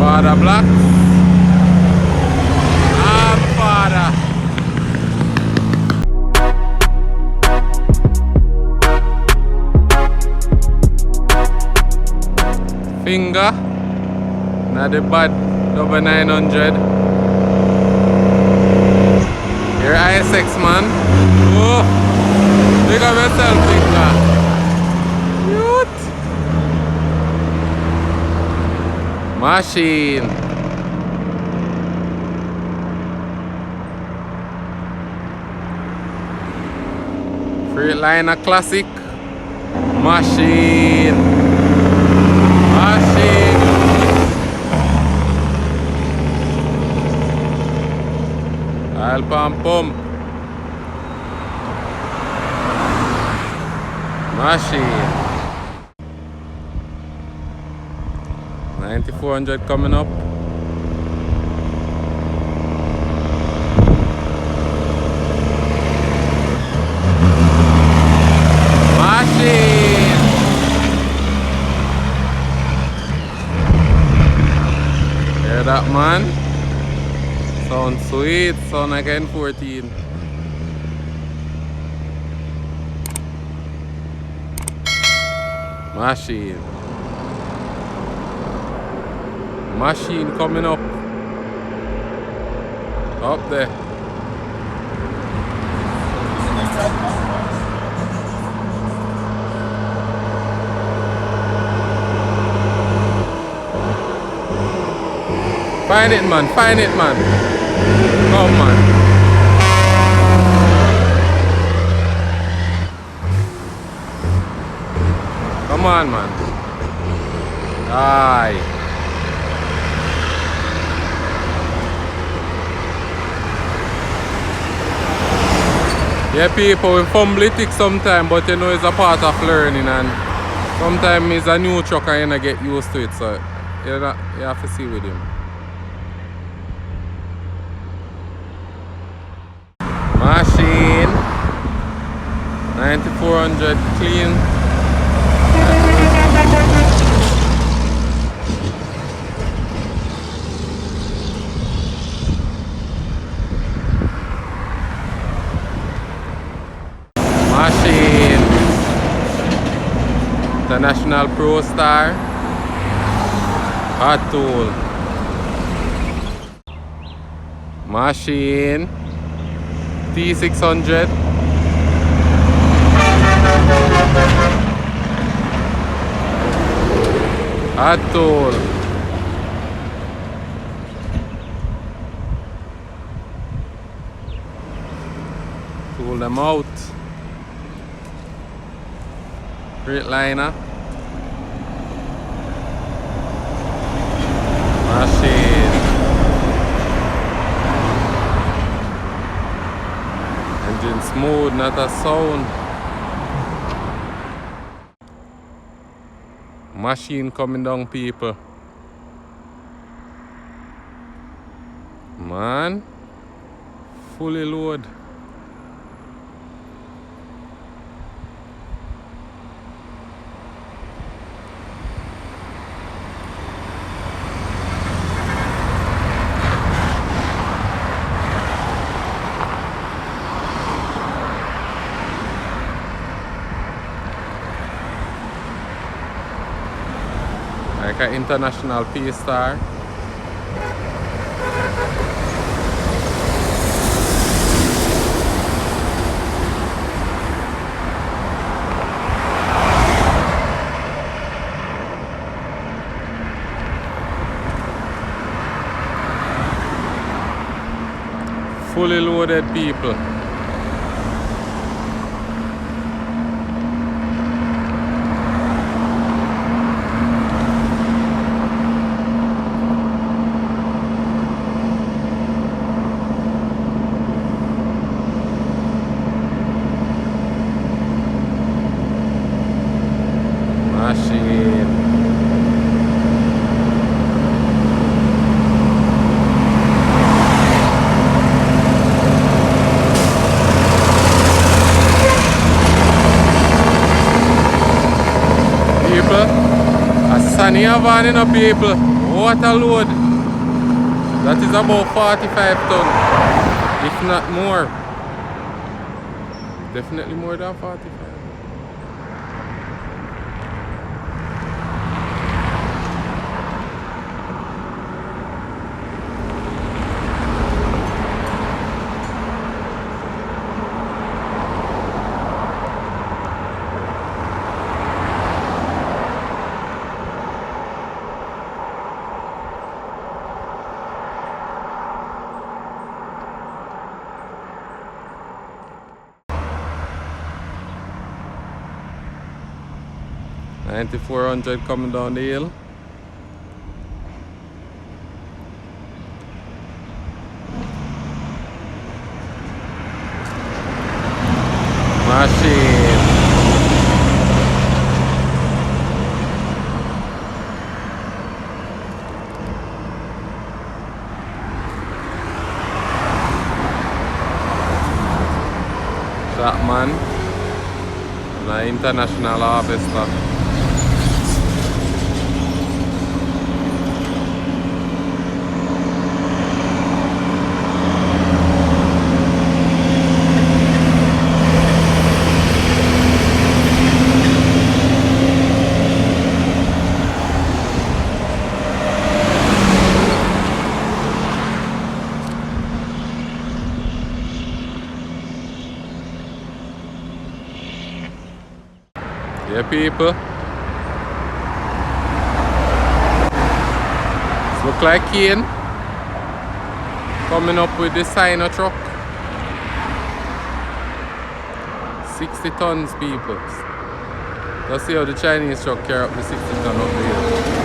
Father Black. Our Father. Finger. Not the bad double 900. Your ISX man. Oh, big up yourself, Finger. Cute. Machine. Freightliner Classic. Machine. Machine. Oil pump. Machine. 9400 coming up. Machine. Hear that, man? Sound sweet, sound like N14. Machine. Machine coming up. Up there. Find it, man. Find it, man. Come, man. Come on, man. Aye. Yeah, people, we fumble it sometimes, but you know it's a part of learning, and sometimes it's a new truck and you get used to it, so you have to see with him. Machine 9400 clean. Machine International Pro Star Hot Tool. Machine T600. Hot Tool. Pull them out. Freightliner. Machine. Engine smooth, not a sound. Machine coming down, people. Man, fully load. Like an international P-Star. Fully loaded, people. Machine. People, a sunny van, you know, people. what a load. That is about 45 ton, if not more. Definitely more than 45. $9,400 coming down the hill. Machine. Chapman. An international harvester. Yeah, people. This look like Kane coming up with the Sino truck. 60 tons, people. Let's see how the Chinese truck carry up the 60 ton up the hill.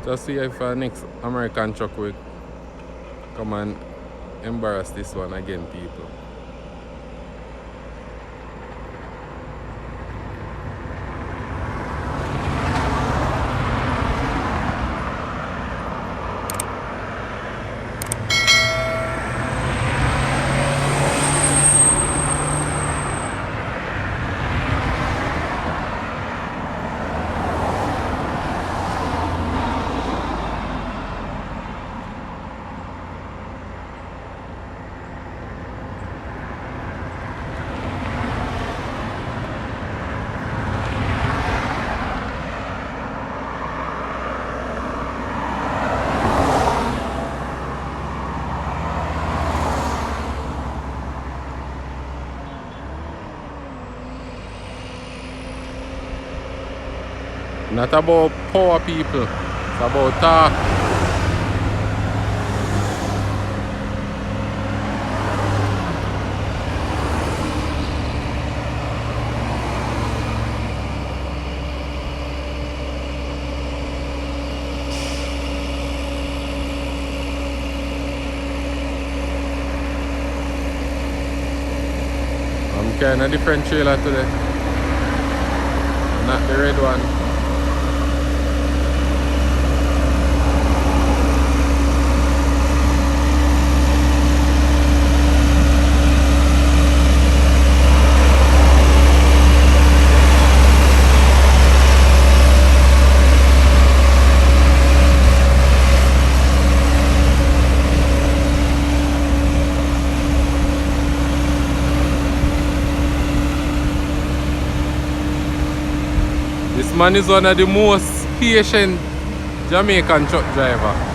Let's see if our next American truck will come and embarrass this one again, people. Not about power, people, it's about talk. I'm carrying a different trailer today, not the red one. This man is one of the most patient Jamaican truck driver.